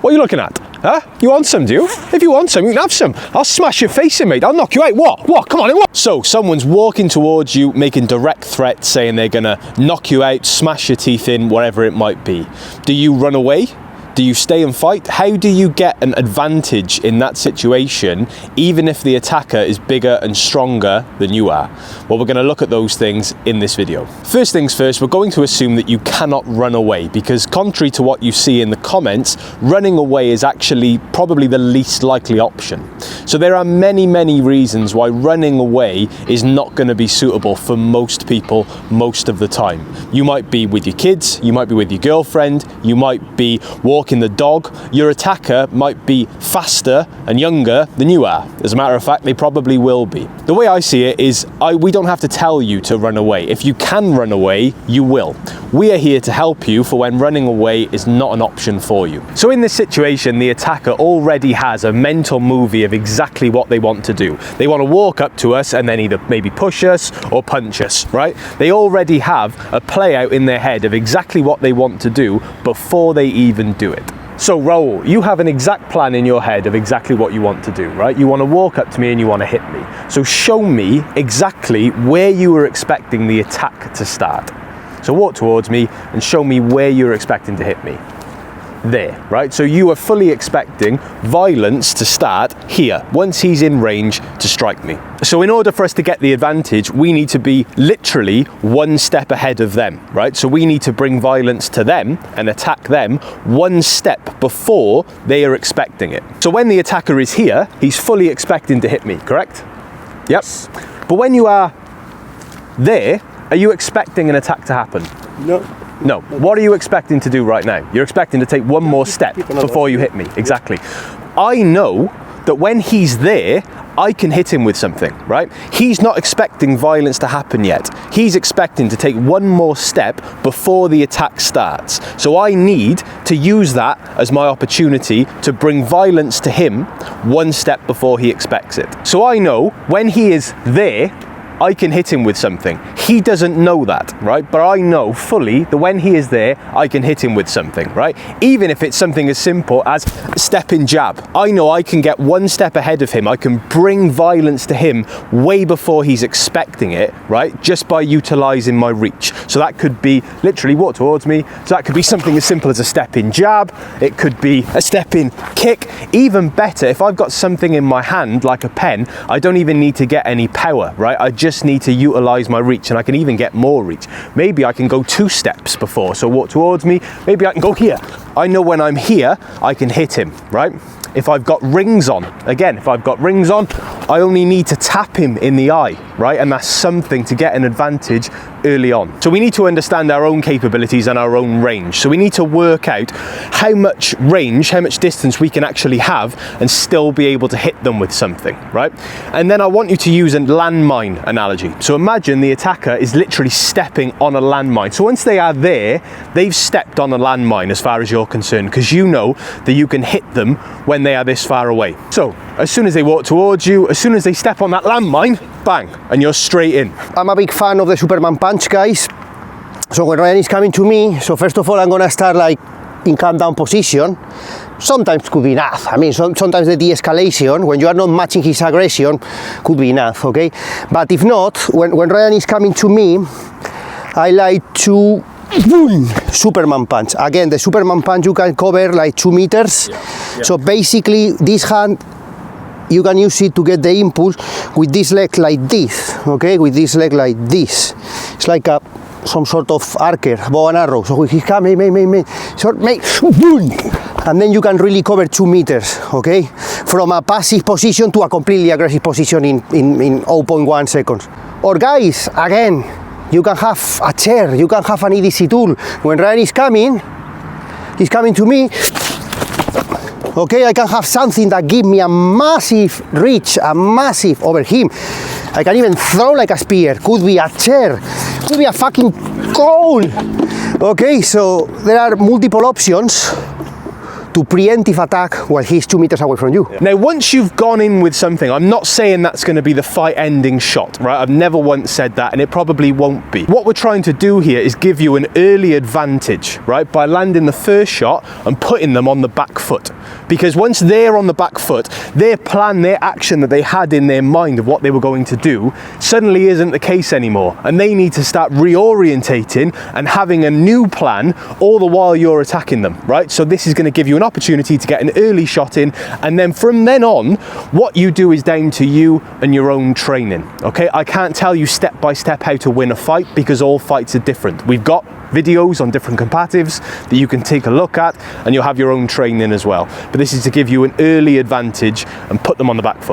What are you looking at? Huh? You want some, do you? If you want some, you can have some. I'll smash your face in, mate. I'll knock you out. What? Come on, what? So, someone's walking towards you, making direct threats, saying they're gonna knock you out, smash your teeth in, whatever it might be. Do you run away? Do you stay and fight? How do you get an advantage in that situation, even if the attacker is bigger and stronger than you are? Well, we're going to look at those things in this video. First things first, we're going to assume that you cannot run away, because contrary to what you see in the comments, running away is actually probably the least likely option. So there are many, many reasons why running away is not going to be suitable for most people most of the time. You might be with your kids, you might be with your girlfriend, you might be walking the dog. Your attacker might be faster and younger than you are. As a matter of fact, they probably will be. The way I see it is we don't have to tell you to run away. If you can run away, you will. We are here to help you for when running away is not an option for you. So in this situation, the attacker already has a mental movie of exactly what they want to do. They want to walk up to us and then either maybe push us or punch us, right? They already have a play out in their head of exactly what they want to do before they even do it. So Raul, you have an exact plan in your head of exactly what you want to do, right? You want to walk up to me and you want to hit me. So show me exactly where you were expecting the attack to start. So walk towards me and show me where you're expecting to hit me. There, right? So you are fully expecting violence to start here, once he's in range to strike me. So in order for us to get the advantage, we need to be literally one step ahead of them, right? So we need to bring violence to them and attack them one step before they are expecting it. So when the attacker is here, he's fully expecting to hit me, correct? Yep. But when you are there, are you expecting an attack to happen? No. No. What are you expecting to do right now? You're expecting to take one more step before you hit me. Exactly. I know that when he's there, I can hit him with something, right? He's not expecting violence to happen yet. He's expecting to take one more step before the attack starts. So I need to use that as my opportunity to bring violence to him one step before he expects it. So I know when he is there, I can hit him with something. He doesn't know that, right? But I know fully that when he is there, I can hit him with something, right? Even if it's something as simple as step in jab. I know I can get one step ahead of him. I can bring violence to him way before he's expecting it, right? Just by utilizing my reach. So that could be literally walk towards me. So that could be something as simple as a step in jab. It could be a step in kick. Even better, if I've got something in my hand, like a pen, I don't even need to get any power, right? I just need to utilize my reach, and I can even get more reach. Maybe I can go 2 steps before, so walk towards me. Maybe I can go here. I know when I'm here, I can hit him, right? If I've got rings on, again, if I've got rings on, I only need to tap him in the eye, right? And that's something to get an advantage early on. So we need to understand our own capabilities and our own range. So we need to work out how much range, how much distance we can actually have and still be able to hit them with something, right? And then I want you to use a landmine analogy. So imagine the attacker is literally stepping on a landmine. So once they are there, they've stepped on a landmine as far as you're concerned, because you know that you can hit them when they are this far away. So as soon as they walk towards you, as soon as they step on that landmine, bang, and you're straight in. I'm a big fan of the Superman punch, guys. So when Ryan is coming to me, so first of all, I'm gonna start like in calm down position. Sometimes could be enough. I mean, sometimes the de-escalation, when you are not matching his aggression, could be enough, okay? But if not, when Ryan is coming to me, I like to boom, Superman punch. Again, the Superman punch you can cover like 2 meters. Yeah. So basically, this hand, you can use it to get the impulse with this leg like this, okay? With this leg like this. It's like some sort of archer, bow and arrow. So he come, so make, boom, and then you can really cover 2 meters, okay? From a passive position to a completely aggressive position in 0.1 seconds. Or guys, again, you can have a chair, you can have an EDC tool. When Ryan is coming, he's coming to me, okay, I can have something that gives me a massive reach, a massive over him. I can even throw like a spear, could be a chair, could be a fucking cone. Okay, so there are multiple options to preemptive attack while he's 2 meters away from you. Now, once you've gone in with something, I'm not saying that's going to be the fight-ending shot, right? I've never once said that, and it probably won't be. What we're trying to do here is give you an early advantage, right? By landing the first shot and putting them on the back foot. Because once they're on the back foot, their plan, their action that they had in their mind of what they were going to do suddenly isn't the case anymore. And they need to start reorientating and having a new plan all the while you're attacking them, right? So this is going to give you an opportunity to get an early shot in, and then from then on, what you do is down to you and your own training, okay? I can't tell you step by step how to win a fight because all fights are different. We've got videos on different combatives that you can take a look at, and you'll have your own training as well. But this is to give you an early advantage and put them on the back foot.